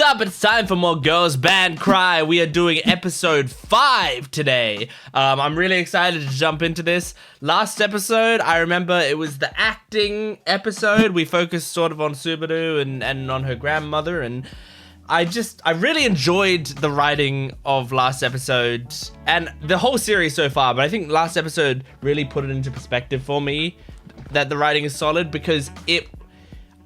up? It's time for more Girls Band Cry. We are doing episode 5 today. I'm really excited to jump into this. Last episode, I remember it was the acting episode. We focused sort of on Subaru and on her grandmother, and I really enjoyed the writing of last episode and the whole series so far, but I think last episode really put it into perspective for me that the writing is solid, because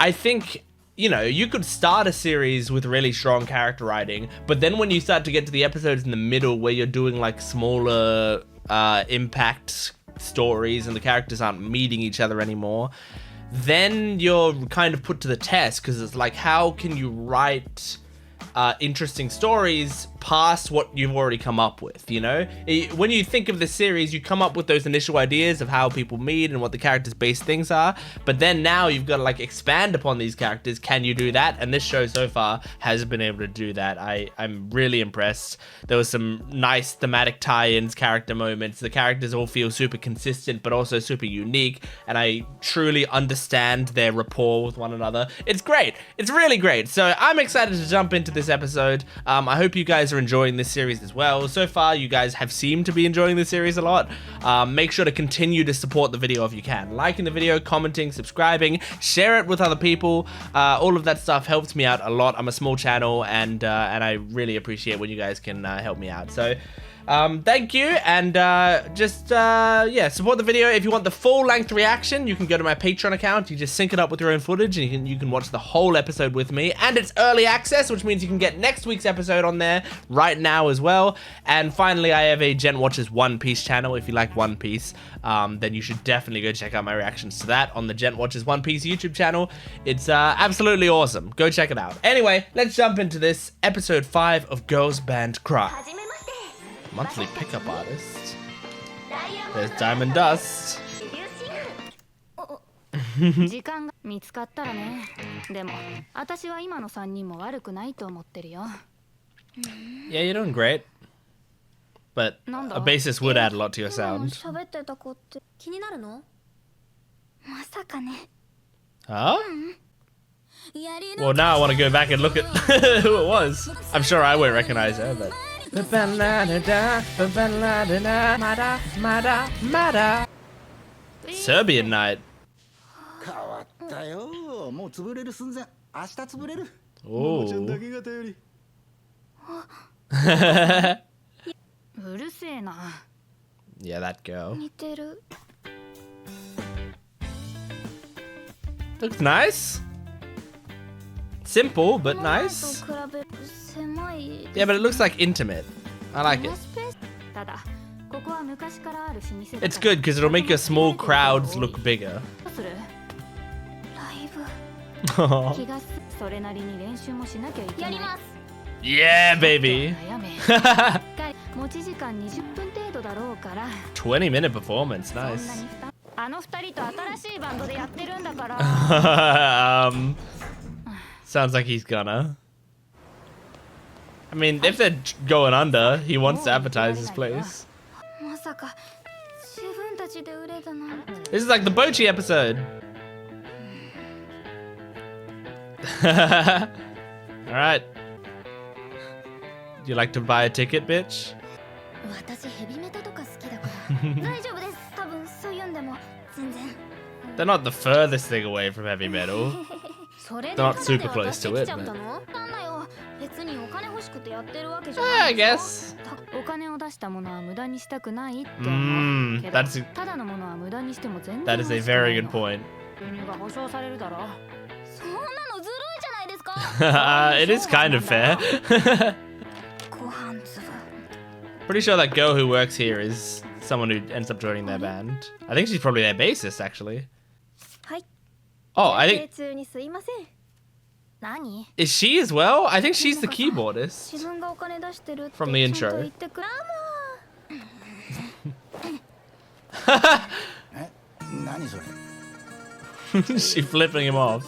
I think, you know, you could start a series with really strong character writing, but then when you start to get to the episodes in the middle where you're doing like smaller impact stories and the characters aren't meeting each other anymore, then you're kind of put to the test, because it's like, how can you write interesting stories past what you've already come up with, you know? When you think of the series, you come up with those initial ideas of how people meet and what the characters' base things are, but then now you've got to like expand upon these characters. Can you do that? And this show so far has been able to do that. I'm really impressed. There was some nice thematic tie-ins, character moments. The characters all feel super consistent but also super unique, and I truly understand their rapport with one another. It's great. It's really great. So I'm excited to jump into this episode. I hope you guys are enjoying this series as well. So far, you guys have seemed to be enjoying this series a lot. Make sure to continue to support the video if you can. Liking the video, commenting, subscribing, share it with other people. All of that stuff helps me out a lot. I'm a small channel, and I really appreciate when you guys can help me out. So thank you, and yeah, support the video. If you want the full length reaction, you can go to my Patreon account. You just sync it up with your own footage, and you can watch the whole episode with me, and it's early access, which means you can get next week's episode on there right now as well. And finally, I have a Gent Watches One Piece channel. If you like One Piece, then you should definitely go check out my reactions to that on the Gent Watches One Piece YouTube channel. It's absolutely awesome. Go check it out. Anyway, let's jump into this episode 5 of Girls Band Cry. Monthly pickup artist. There's Diamond Dust. Yeah, you're doing great. But a bassist would add a lot to your sound. Huh? Well, now I want to go back and look at who it was. I'm sure I won't recognize her, but... Serbian night. Oh. Yeah, that girl. Looks nice. Simple, but nice. Yeah, but it looks like intimate. I like it. It's good because it'll make your small crowds look bigger. Yeah, baby. 20-minute performance, nice. Sounds like he's gonna. I mean, if they're going under, he wants to advertise his place. This is like the Bochi episode. Alright. You like to buy a ticket, bitch? They're not the furthest thing away from heavy metal. They're not super close to it, but... I guess. That is a very good point. It is kind of fair. Pretty sure that girl who works here is someone who ends up joining their band. I think she's probably their bassist, actually. Oh, I think... Is she as well? I think she's the keyboardist from the intro. She's flipping him off.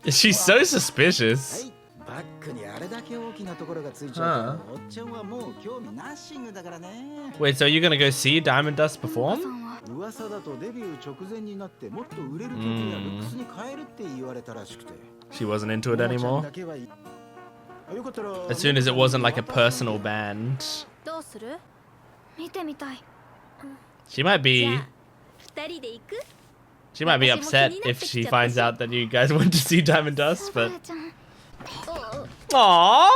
She's so suspicious. Huh. Wait, so you're gonna go see Diamond Dust perform? 噂だとデビュー直前になってもっと売れる曲やルックスに変えるって言われたらしくて。She wasn't into it anymore. だけはよかったら As soon as it wasn't like a personal band. どうする？見てみたい。She might be 二人で行く？ she might be upset if she finds out that you guys went to see Diamond Dust, but お Aww,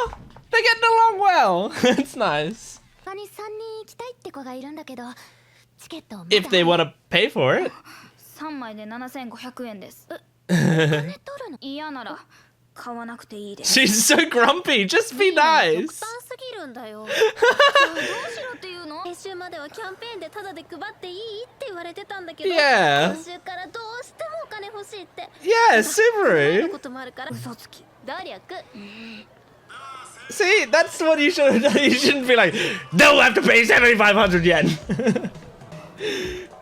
they're getting along well. It's nice. 他に3人行きたいって子がいるんだけど、チケットをまだ If they want to pay for it. 3枚で7500円です。お金取るの？嫌なら買わなくていいです。 She's so grumpy. Just be 極 nice. 端すぎるんだよ。どうしろっていうの？先週まではキャンペーンでタダで配っていいって言われてたんだけど、 Yeah. 今週からどうしてもお金欲しいって。 Yeah, そ Subaru. んなこともあるから嘘つき。努力。 See, that's what you should have done. You shouldn't be like, no, I have to pay 7,500 yen.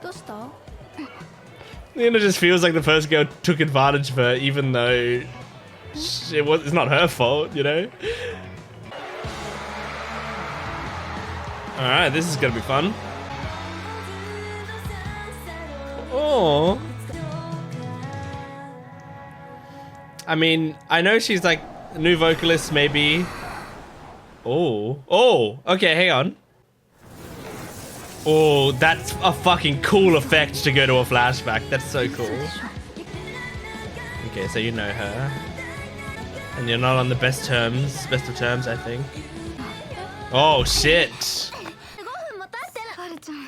どうした？ You know, it just feels like the first girl took advantage of her, even though it's not her fault, you know? Alright, this is gonna be fun. Oh. I mean, I know she's like a new vocalist, maybe. Oh. Oh, okay, hang on. Oh, that's a fucking cool effect to go to a flashback. That's so cool. Okay, so you know her. And you're not on the best of terms, I think. Oh, shit. 5分も経ってない。はるちゃん。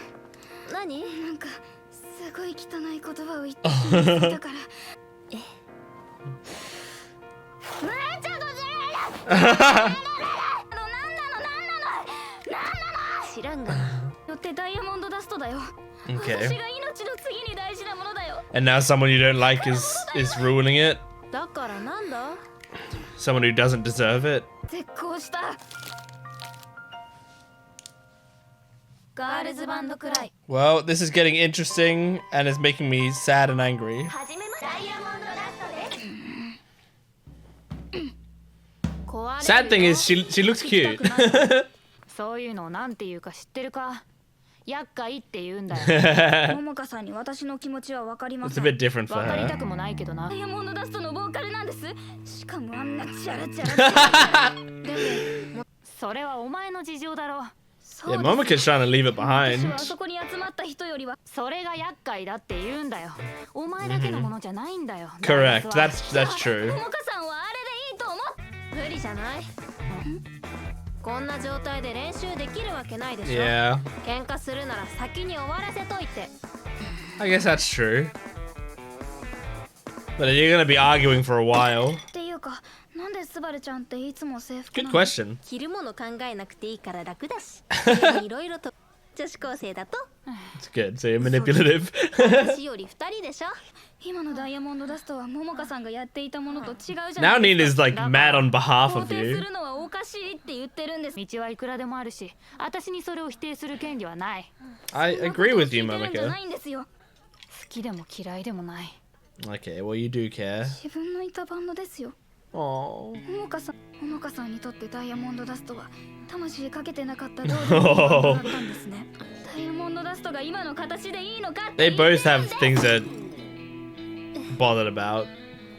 何？なんかすごい汚い言葉を言ってたから。え？めっちゃごずるいな。なんなの？知らんが。よってダイヤモンドダストだよ。 Okay. 私が命の次に大事なものだよ。 And now someone you don't like is ruining it. だからなんだ? Someone who doesn't deserve it. 絶好した。ガールズバンドクライ。 Well, this is getting interesting and it's making me sad and angry. はじめまして。ダイヤモンドダストです。 Sad thing is she looks cute. そういうのなんていうか知ってるか？厄介って言うんだよ。桃香さんに私の気持ちは分かりま It's せ a ん。 bit different for わかりた her. くもないけどなダ。イヤモンドダストのボーカルなんです。しかもあんなチャラチャラ。でもそれはお前の事情だろ。そう Yeah, です。 Momoka's trying to leave it 私 behind. はあそこに集まった人よりはそれが厄介だって言うんだよ。お前だけのものじゃないんだよ。 Correct. ダイヤ That's true. 桃香さんはあれでいいと思う。無理じゃない。こんな状態で練習できるわけないでしょ。 Yeah. 喧嘩するなら先に終わらせといて。 I guess that's true. But you're gonna be arguing for a while. っていうか、なんでスバルちゃんっていつも制服 Good なの？ question. 着るもの考えなくていいから楽だし。いろいろと女子高生だと。 It's good. So you're manipulative. 私より2人でしょ。今のダイヤモンドダストは桃香さんがやっていたものと違うじゃない Now で Nina す is か。 like mad on behalf 肯 of 定 you. するのはおかしいって言ってるんです。道はいくらでもあるし、私にそれを否定する権利はない。 I そんな agree ことを with you, 聞いてるんじゃ Momoka. ないんですよ。好きでも嫌いでもない。 Okay, well you do care. 自分のいたバンドですよ。 Oh. 桃香さんにとってダイヤモンドダストは魂かけてなかった道具のバンドだったんですね。ダイヤモンドダストが今の形でいいのかって They both have things that bothered about.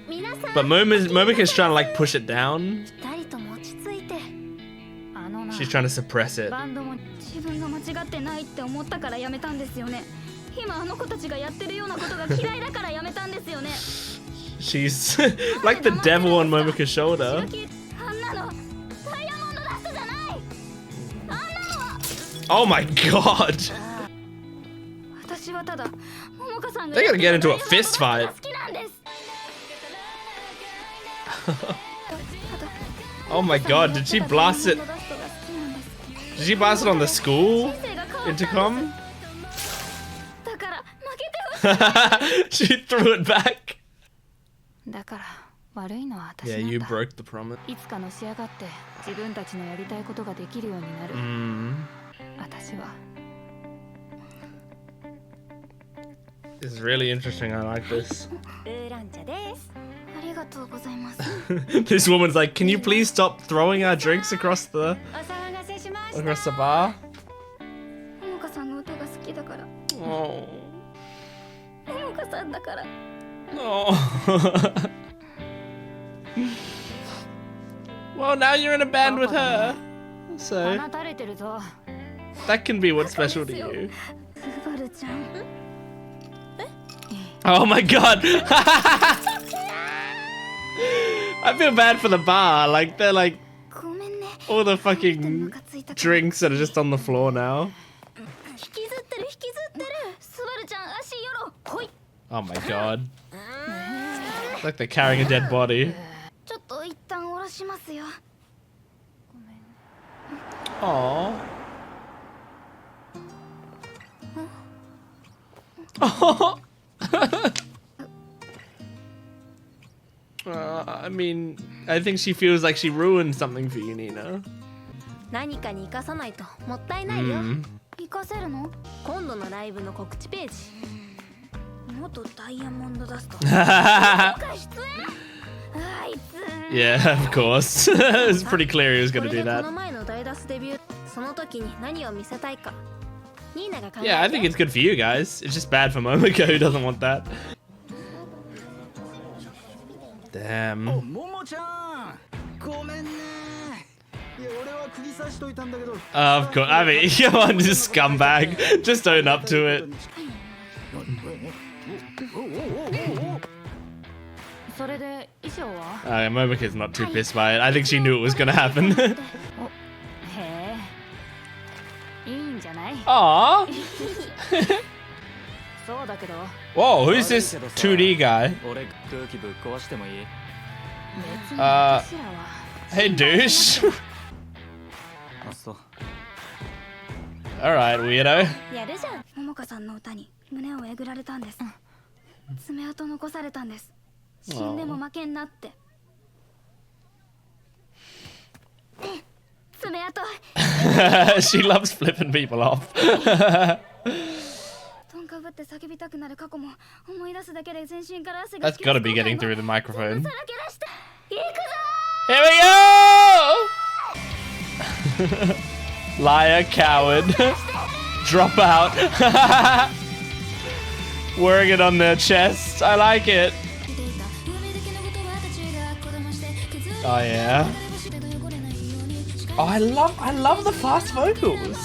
皆さん But Momoka's trying to like push it down. 二人とも落ち着いて。あのな、 She's trying to suppress it. バンドも自分が間違ってないって思ったからやめたんですよね。今あの子たちがやってるようなことが嫌いだからやめたんですよね。 She's like the devil on Momoka's shoulder. あんなのダイヤモンドダストじゃない。あんなのは Oh my god. 私はただ桃香さんが They're gonna get into a ダイヤモンドダスト fist fight. が好きなんです。 Oh my god, did she blast it? Did she blast it on the school intercom? だから負けてほしい。 She threw it back. だから悪いのは私 Yeah, なん you だ。 broke the promise. いつかのし上がって自分たちのやりたいことができるようになる。 私は This is really interesting. I like this. ウーラン茶です。ありがとうございます。 This woman's like, can you please stop throwing our drinks across the お騒がせしました。 across the bar? 桃香さんの歌が好きだから。 Oh. Oh. Well, now you're in a band with her. So 放たれてるぞ。 that can be what's special to you. スバルちゃん Oh my god. I feel bad for the bar. Like, they're like ごめんね all the ム fucking カついたから drinks that are just on the floor now. 引きずってるスバルちゃん足よろほい Oh my god. It's like they're carrying a dead body. ちょっと一旦下ろしますよ Aww. Oh. I mean, I think she feels like she ruined something for you, Nina. 何かに生かさないともったいないよ。 Mm. 行かせるの今度のライブの告知ページ。元ダイヤモンドダスト出演あいつ Yeah, of course. It's pretty clear he was こ gonna れ do でこ that. の前のダイダスデビュー、その時に何を見せたいか。ニーナが考えて。 Yeah, I think it's good for you guys. It's just bad for Momoka who doesn't want that. お Damn. ももちゃんごめんねいや俺は釘刺しといたんだけど Of course. I mean, come on, you scumbag. Just own up to it. それで衣装は？ Momoka's not too pissed by it. I think she knew it was gonna happen. へえ。いいんじゃない？ Aww. そうだけど。 Whoa, who's this 2D guy? 俺空気ぶっ壊してもいい？別にあ私らは。 Hey, douche. あ、そう。 Alright, weirdo. やるじゃん。桃香さんの歌に胸をえぐられたんです爪痕残されたんです死んでも負けんなって爪痕 She loves flipping people off. トンかぶって叫びたくなる過去も思い出すだけで全身から汗が That's gotta be getting through the microphone. さらけ出して行くぞ Here we go! Liar, coward. Drop out. Wearing it on their chest. I like it. Oh yeah. Oh, I love the fast vocals.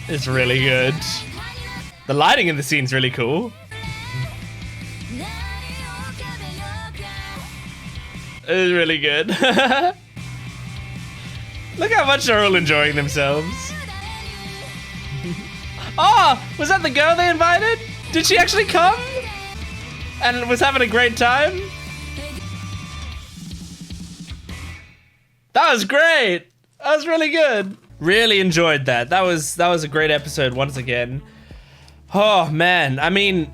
It's really good. The lighting in the scene's really cool. It's really good. Look how much they're all enjoying themselves. Oh, was that the girl they invited? Did she actually come? And was having a great time? That was great. That was really good. Really enjoyed that. That was a great episode once again. Oh man, I mean,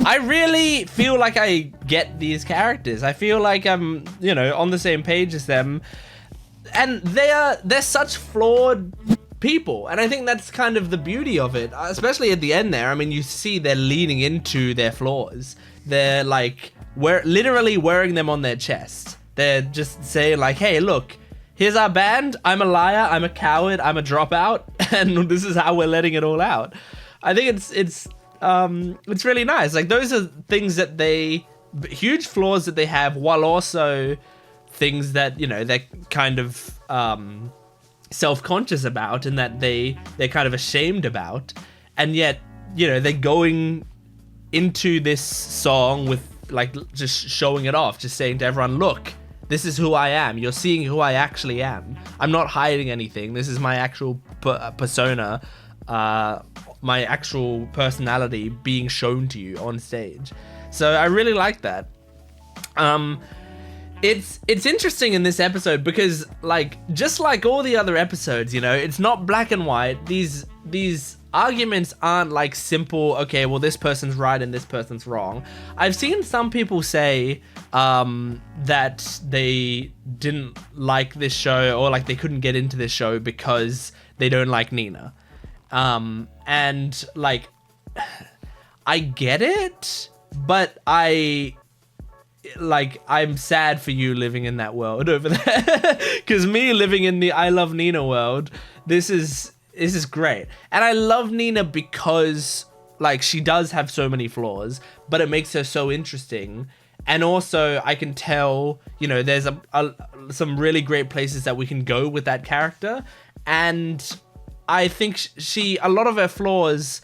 I really feel like I get these characters. I feel like I'm, you know, on the same page as them. And they're such flawed people. And I think that's kind of the beauty of it, especially at the end there. I mean, you see they're leaning into their flaws. They're like, literally wearing them on their chest. They're just saying like, hey, look, here's our band. I'm a liar. I'm a coward. I'm a dropout. And this is how we're letting it all out. I think it's really nice. Like, those are things that huge flaws that they have, while also things that, you know, they're kind of self-conscious about and that they're kind of ashamed about. And yet, you know, they're going into this song with, like, just showing it off, just saying to everyone, look, this is who I am. You're seeing who I actually am. I'm not hiding anything. This is my actual persona, my actual personality being shown to you on stage. So I really like that. It's interesting in this episode because, like, just like all the other episodes, you know, it's not black and white. These arguments aren't like simple, okay, well, this person's right and this person's wrong. I've seen some people say that they didn't like this show, or like they couldn't get into this show because they don't like Nina. And like, I get it, but I'm sad for you living in that world over there. Because me living in the I Love Nina world, this is this is great. And I love Nina because like she does have so many flaws, but it makes her so interesting. And also I can tell, you know, there's some really great places that we can go with that character. And I think a lot of her flaws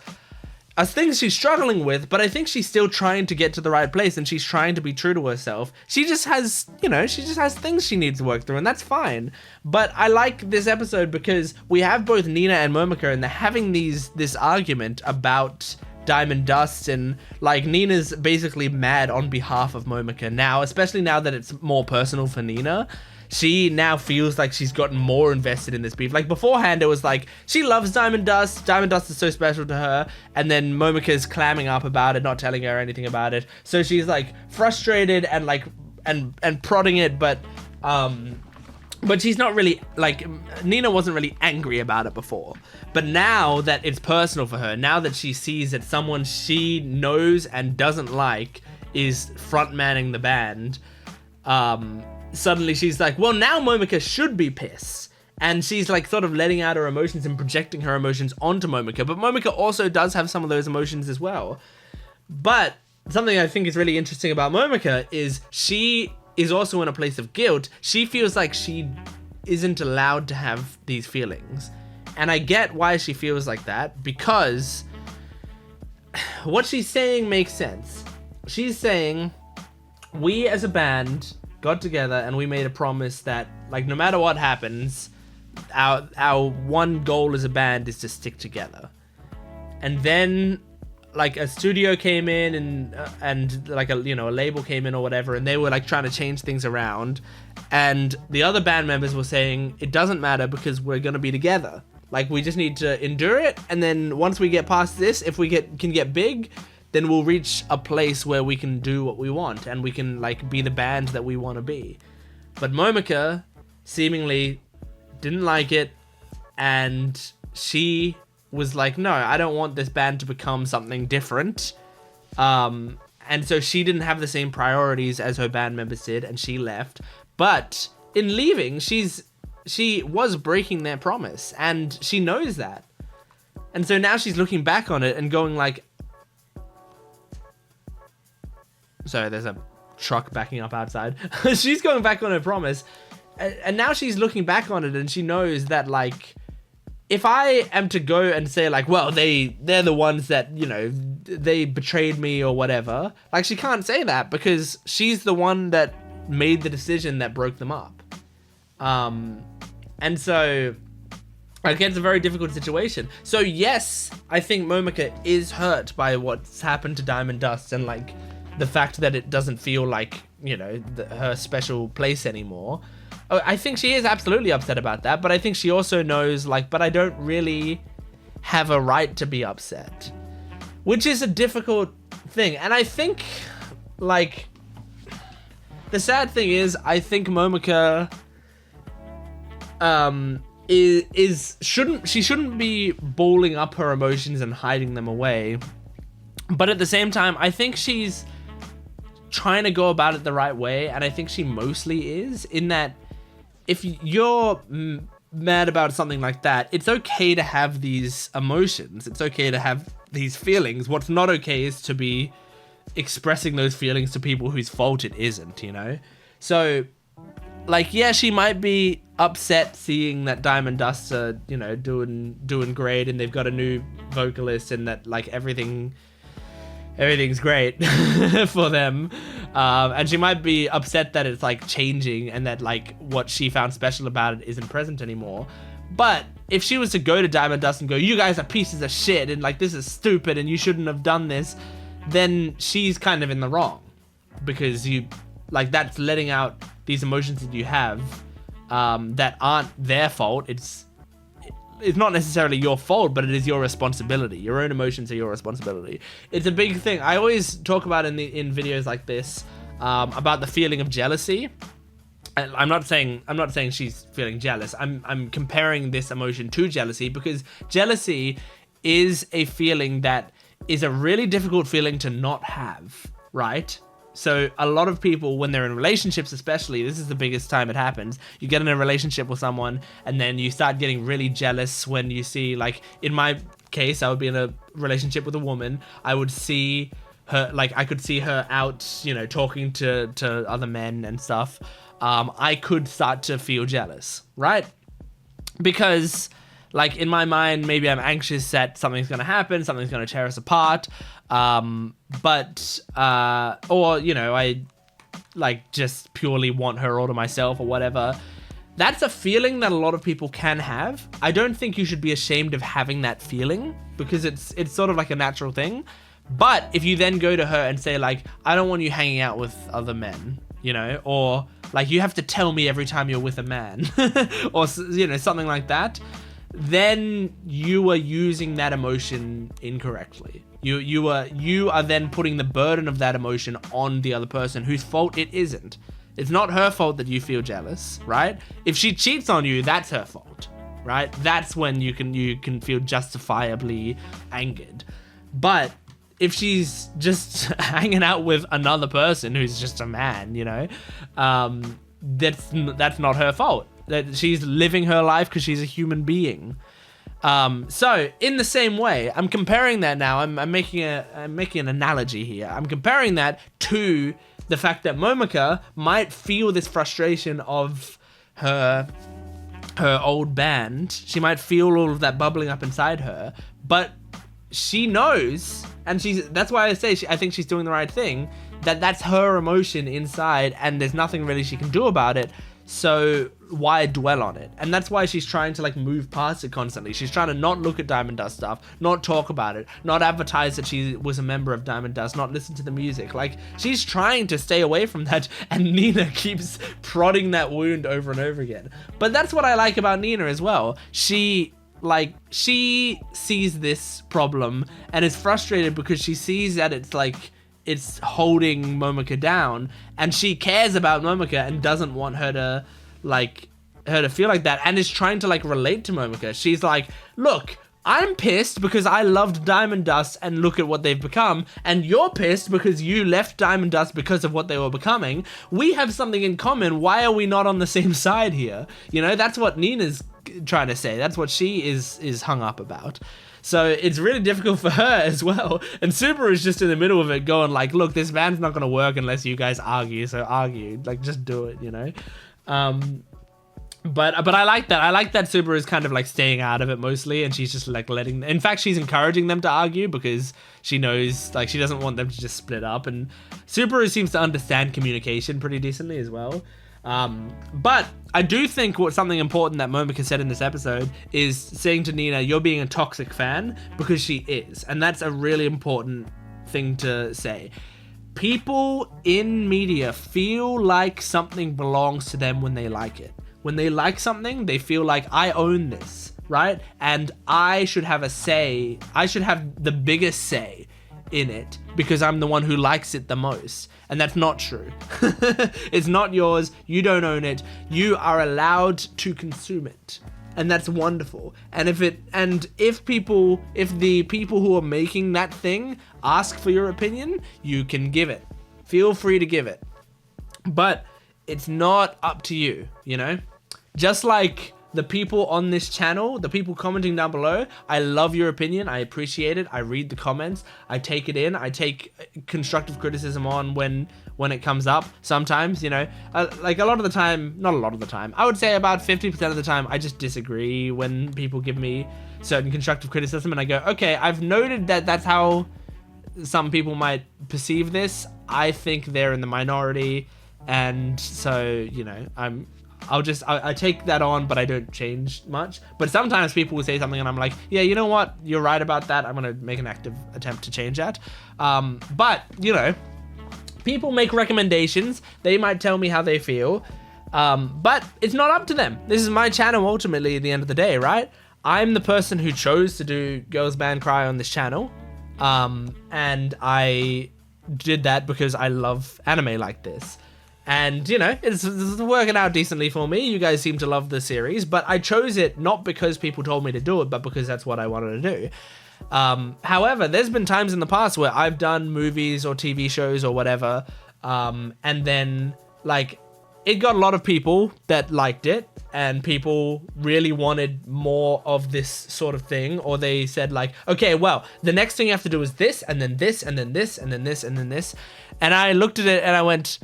are things she's struggling with, but I think she's still trying to get to the right place and she's trying to be true to herself. She just has, you know, things she needs to work through, and that's fine. But I like this episode because we have both Nina and Momoka, and they're having this argument about Diamond Dust, and like Nina's basically mad on behalf of Momoka now, especially now that it's more personal for Nina. She now feels like she's gotten more invested in this beef. Like beforehand, it was like, she loves Diamond Dust. Diamond Dust is so special to her. And then Momoka's clamming up about it, not telling her anything about it. So she's like frustrated and like, and prodding it, but she's not really, like, Nina wasn't really angry about it before. But now that it's personal for her, now that she sees that someone she knows and doesn't like is front-manning the band, suddenly she's like, well, now Momoka should be pissed. And she's like sort of letting out her emotions and projecting her emotions onto Momoka. But Momoka also does have some of those emotions as well. But something I think is really interesting about Momoka is she is also in a place of guilt. She feels like she isn't allowed to have these feelings. And I get why she feels like that, because what she's saying makes sense. She's saying, we as a band got together and we made a promise that, like, no matter what happens, our one goal as a band is to stick together. And then, like, a studio came in and like a label came in or whatever, and they were like trying to change things around, and the other band members were saying it doesn't matter because we're gonna be together. Like, we just need to endure it, and then once we get past this, if we can get big, then we'll reach a place where we can do what we want and we can like be the band that we want to be. But Momoka seemingly didn't like it, and she was like, no, I don't want this band to become something different. And so she didn't have the same priorities as her band members did, and she left. But in leaving, she was breaking their promise, and she knows that. And so now she's looking back on it and going like, sorry, there's a truck backing up outside. She's going back on her promise, and now she's looking back on it, and she knows that, like, if I am to go and say like, well, they're the ones that, you know, they betrayed me or whatever, like, she can't say that because she's the one that made the decision that broke them up. And so, like, it's a very difficult situation. So yes, I think Momoka is hurt by what's happened to Diamond Dust, and like the fact that it doesn't feel like, you know, her special place anymore. I think she is absolutely upset about that, but I think she also knows, like, but I don't really have a right to be upset, which is a difficult thing. And I think, like, the sad thing is, I think Momoka shouldn't be balling up her emotions and hiding them away. But at the same time, I think she's trying to go about it the right way, and I think she mostly is, in that if you're mad about something like that, it's okay to have these emotions. It's okay to have these feelings. What's not okay is to be expressing those feelings to people whose fault it isn't, you know? So, like, yeah, she might be upset seeing that Diamond Dust are, you know, doing great, and they've got a new vocalist, and that, like, everything's great for them. And she might be upset that it's like changing, and that like what she found special about it isn't present anymore. But if she was to go to Diamond Dust and go, you guys are pieces of shit, and like, this is stupid, and you shouldn't have done this, then she's kind of in the wrong, because like, that's letting out these emotions that you have, that aren't their fault. It's not necessarily your fault, but it is your responsibility. Your own emotions are your responsibility. It's a big thing. I always talk about in videos like this, about the feeling of jealousy. I'm not saying she's feeling jealous. I'm comparing this emotion to jealousy, because jealousy is a feeling that is a really difficult feeling to not have, right? So a lot of people, when they're in relationships especially, this is the biggest time it happens. You get in a relationship with someone and then you start getting really jealous when you see, like, in my case, I would be in a relationship with a woman. I would see her, like, I could see her out, you know, talking to other men and stuff. I could start to feel jealous, right? Because, like, in my mind, maybe I'm anxious that something's going to happen, something's going to tear us apart. Or, you know, I, like, just purely want her all to myself or whatever. That's a feeling that a lot of people can have. I don't think you should be ashamed of having that feeling because it's sort of like a natural thing. But if you then go to her and say, like, I don't want you hanging out with other men, you know, or, like, you have to tell me every time you're with a man, or, you know, something like that, then you are using that emotion incorrectly. You are then putting the burden of that emotion on the other person whose fault it isn't. It's not her fault that you feel jealous, right? If she cheats on you, that's her fault, right? That's when you can feel justifiably angered. But if she's just hanging out with another person who's just a man, you know, that's not her fault. That she's living her life because she's a human being. So in the same way, I'm comparing that now. I'm making an analogy here. I'm comparing that to the fact that Momoka might feel this frustration of her old band. She might feel all of that bubbling up inside her, but she knows, and that's why I say I think she's doing the right thing, that that's her emotion inside and there's nothing really she can do about it. So why dwell on it? And that's why she's trying to, like, move past it constantly. She's trying to not look at Diamond Dust stuff, not talk about it, not advertise that she was a member of Diamond Dust, not listen to the music. Like, she's trying to stay away from that, and Nina keeps prodding that wound over and over again. But that's what I like about Nina as well. She sees this problem and is frustrated because she sees that it's holding Momoka down, and she cares about Momoka and doesn't want her to feel like that, and is trying to, like, relate to Momoka. She's like, look, I'm pissed because I loved Diamond Dust and look at what they've become, and you're pissed because you left Diamond Dust because of what they were becoming. We have something in common. Why are we not on the same side here? You know, that's what Nina's trying to say. That's what she is hung up about. So it's really difficult for her as well. And Subaru is just in the middle of it going, like, look, this band's not going to work unless you guys argue. So argue, like, just do it, you know? But I like that. I like that Subaru is kind of, like, staying out of it mostly. And she's just, like, in fact, she's encouraging them to argue because she knows, like, she doesn't want them to just split up. And Subaru seems to understand communication pretty decently as well. But I do think something important that Momoka said in this episode is saying to Nina, you're being a toxic fan, because she is. And that's a really important thing to say. People in media feel like something belongs to them when they like it. When they like something, they feel like, I own this, right? And I should have a say. I should have the biggest say in it because I'm the one who likes it the most. And that's not true. It's not yours. You don't own it. You are allowed to consume it. And that's wonderful. And if the people who are making that thing ask for your opinion, you can give it. Feel free to give it. But it's not up to you, you know? Just like the people on this channel, the people commenting down below, I love your opinion. I appreciate it. I read the comments. I take it in. I take constructive criticism on when it comes up sometimes, you know. Like a lot of the time, not a lot of the time, I would say about 50% of the time, I just disagree when people give me certain constructive criticism and I go, okay, I've noted that that's how some people might perceive this. I think they're in the minority, and so, you know, I take that on, but I don't change much. But sometimes people will say something and I'm like, yeah, you know what? You're right about that. I'm going to make an active attempt to change that. But, you know, people make recommendations. They might tell me how they feel. But it's not up to them. This is my channel ultimately at the end of the day, right? I'm the person who chose to do Girls Band Cry on this channel. And I did that because I love anime like this. And, you know, it's working out decently for me. You guys seem to love the series, but I chose it not because people told me to do it, but because that's what I wanted to do. However, there's been times in the past where I've done movies or TV shows or whatever And then like it got a lot of people that liked it, and people really wanted more of this sort of thing, or they said like, okay, well, the next thing you have to do is this, and then this, and then this, and then this, and then this. And I looked at it and I went,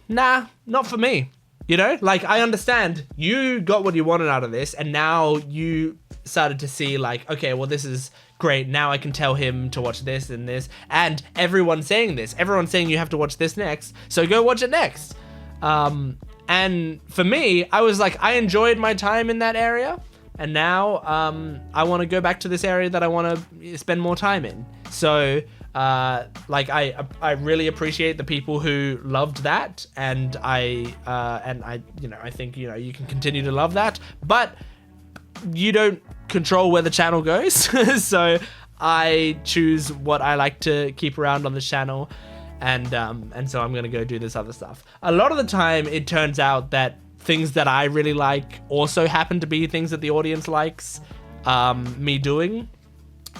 nah, not for me. You know, like I understand you got what you wanted out of this, and now you started to see like, okay, well, this is great. Now I can tell him to watch this and this, and everyone's saying this. Everyone's saying you have to watch this next, so go watch it next. And for me, I was like, I enjoyed my time in that area, and now I want to go back to this area that I want to spend more time in. So like I really appreciate the people who loved that, and I you know, I think, you know, you can continue to love that, but you don't control where the channel goes. So I choose what I like to keep around on the channel. And so I'm gonna go do this other stuff. A lot of the time it turns out that things that I really like also happen to be things that the audience likes me doing.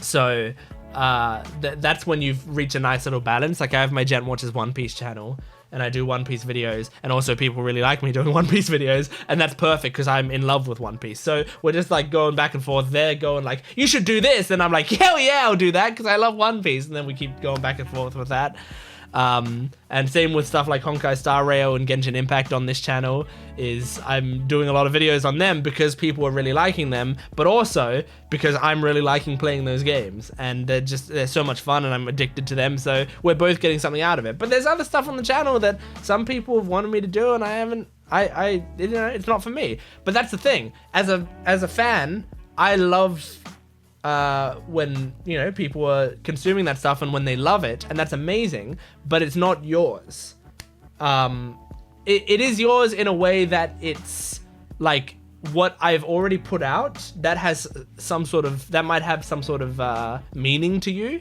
So that's when you've reached a nice little balance. Like I have my Gent Watches One Piece channel, and I do One Piece videos, and also people really like me doing One Piece videos, and that's perfect because I'm in love with One Piece. So we're just like going back and forth. They're going like, you should do this, and I'm like, hell yeah, I'll do that because I love One Piece, and then we keep going back and forth with that. And same with stuff like Honkai Star Rail and Genshin Impact on this channel, is I'm doing a lot of videos on them because people are really liking them, but also because I'm really liking playing those games, and they're so much fun, and I'm addicted to them, so we're both getting something out of it. But there's other stuff on the channel that some people have wanted me to do, and I haven't, you know, it's not for me. But that's the thing, as a fan, I love when, you know, people are consuming that stuff and when they love it, and that's amazing, but it's not yours. It is yours in a way that it's like what I've already put out that has some sort of, that might have some sort of meaning to you,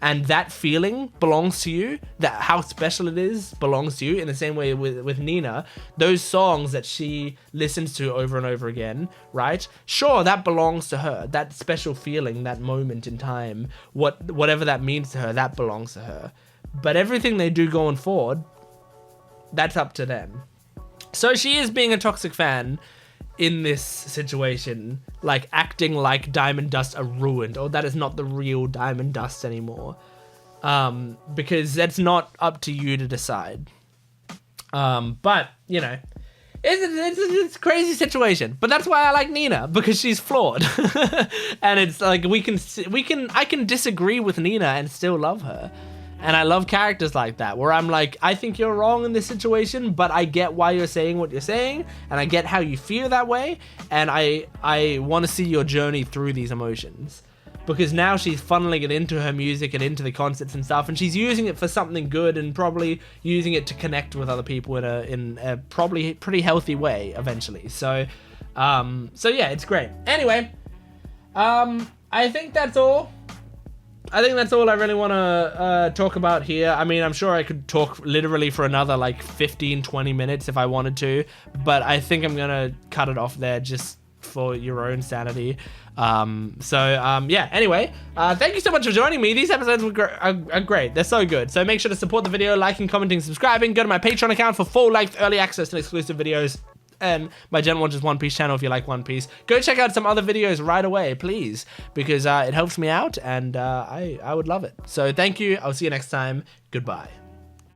and that feeling belongs to you, that how special it is belongs to you. In the same way with Nina, those songs that she listens to over and over again, right? Sure, that belongs to her. That special feeling, that moment in time, whatever that means to her, that belongs to her. But everything they do going forward, that's up to them. So she is being a toxic fan in this situation, like acting like Diamond Dust are ruined, or that is not the real Diamond Dust anymore, because that's not up to you to decide. But you know, it's a crazy situation. But that's why I like Nina, because she's flawed, and it's like I can disagree with Nina and still love her. And I love characters like that, where I'm like, I think you're wrong in this situation, but I get why you're saying what you're saying, and I get how you feel that way, and I want to see your journey through these emotions. Because now she's funneling it into her music and into the concerts and stuff, and she's using it for something good, and probably using it to connect with other people in a probably pretty healthy way eventually. So yeah, it's great. Anyway, I think that's all. I really want to talk about here. I mean, I'm sure I could talk literally for another like 15-20 minutes if I wanted to, but I think I'm gonna cut it off there just for your own sanity. Yeah, anyway, thank you so much for joining me. These episodes are great. They're so good. So make sure to support the video, liking, commenting, subscribing. Go to my Patreon account for full-length early access and exclusive videos. And my Gent Watches One Piece channel if you like One Piece. Go check out some other videos right away, please, because it helps me out, and I would love it. So thank you. I'll see you next time. Goodbye.